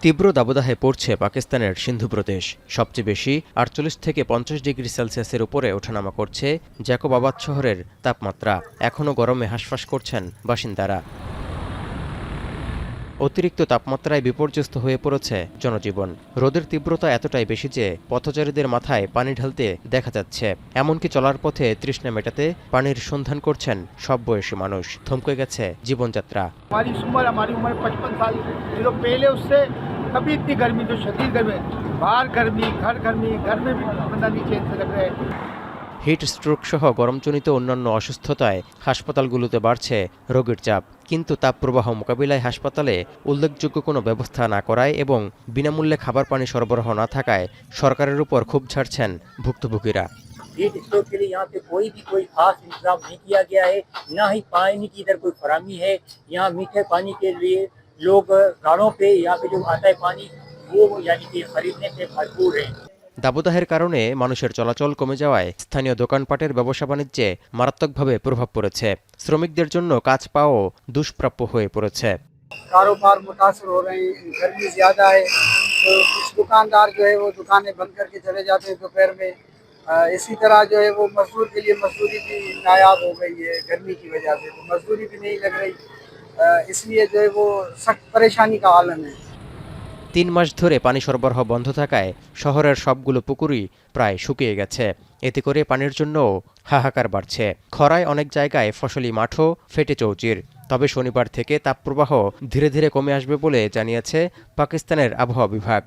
তীব্র দাবদাহে পড়ছে পাকিস্তানের সিন্ধু প্রদেশ। সবচেয়ে বেশি ৪৮ থেকে ৫০ ডিগ্রি সেলসিয়াসের উপরে ওঠানামা করছে জ্যাকোবাবাদ শহরের তাপমাত্রা। এখনও গরমে হাঁসফাঁস করছেন বাসিন্দারা। অতিরিক্ত তাপমাত্রায় বিপর্যস্ত হয়ে পড়েছে জনজীবন। রোদের তীব্রতা এতটাই বেশি যে পথচারীদের মাথায় পানি ঢালতে দেখা যাচ্ছে। এমনকি চলার পথে তৃষ্ণা মেটাতে পানির সন্ধান করছেন সব বয়সী মানুষ। থমকে গেছে জীবনযাত্রা। कभी इतनी गर्मी तो शदीद गर्मी बाहर गर्मी घर में भी बंदा नहीं चैन से लग रहा है। হিট স্ট্রোক সহ গরমজনিত অন্যান্য অসুস্থতায় হাসপাতালগুলোতে বাড়ছে রোগীর চাপ। কিন্তু তাপপ্রবাহ মোকাবিলায় হাসপাতালে উল্লেখযোগ্য কোনো ব্যবস্থা না করায় এবং বিনামূল্যে খাবার পানি সরবরাহ না থাকায় সরকারের উপর ক্ষোভ ঝাড়ছেন ভুক্তভোগীরা। हीट स्ट्रोक के लिए यहाँ पे कोई खास इंतजाम नहीं किया गया है, ना ही पानी की इधर कोई फराहमी है। यहाँ मीठे पानी के लिए लोग गाड़ों पे यहाँ पे जो आता है पानी वो यानी कि खरीदने पे मजबूर हैं। দাবদাহের কারণে মানুষের চলাচল কমে যাওয়ায় স্থানীয় দোকানপাটের ব্যবসা বাণিজ্যে মারাত্মকভাবে প্রভাব পড়েছে। শ্রমিকদের জন্য কাজ পাওয়াও দুষ্প্রাপ্য হয়ে পড়েছে। कारोबार मुतासर हो रहे हैं, गर्मी ज़्यादा है तो कुछ दुकानदार जो है वो दुकानें बंद करके चले जाते हैं दोपहर में। इसी तरह जो है वो मजदूर के लिए मजदूरी भी नायाब हो गई है गर्मी की वजह से, तो मजदूरी भी नहीं लग रही, इसलिए जो है वो सख्त परेशानी का आलम है। ৩ মাস ধরে পানি সরবরাহ বন্ধ থাকায় শহরের সবগুলো পুকুরই প্রায় শুকিয়ে গেছে। এতে করে পানির জন্য হাহাকার বাড়ছে। খরায় অনেক জায়গায় ফসলি মাঠও ফেটে চৌচির। তবে শনিবার থেকে তাপপ্রবাহ ধীরে ধীরে কমে আসবে বলে জানিয়েছে পাকিস্তানের আবহাওয়া বিভাগ।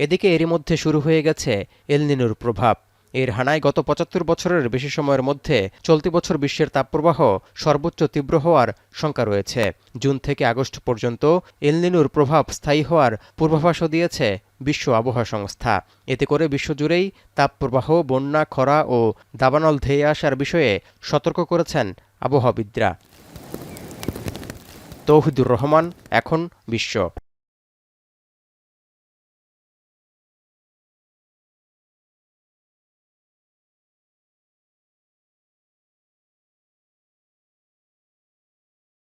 এদিকে এরই মধ্যে শুরু হয়ে গেছে এল নিনোর প্রভাব। এর হানায় গত ৭৫ বছরের বেশি সময়ের মধ্যে চলতি বছর বিশ্বের তাপপ্রবাহ সর্বোচ্চ তীব্র হওয়ার শঙ্কা রয়েছে। জুন থেকে আগস্ট পর্যন্ত এল নিনোর প্রভাব স্থায়ী হওয়ার পূর্বাভাসও দিয়েছে বিশ্ব আবহাওয়া সংস্থা। এতে করে বিশ্বজুড়েই তাপপ্রবাহ, বন্যা, খরা ও দাবানল ধেয়ে আসার বিষয়ে সতর্ক করেছেন আবহাওয়াবিদরা। তৌহিদুর রহমান, এখন বিশ্ব।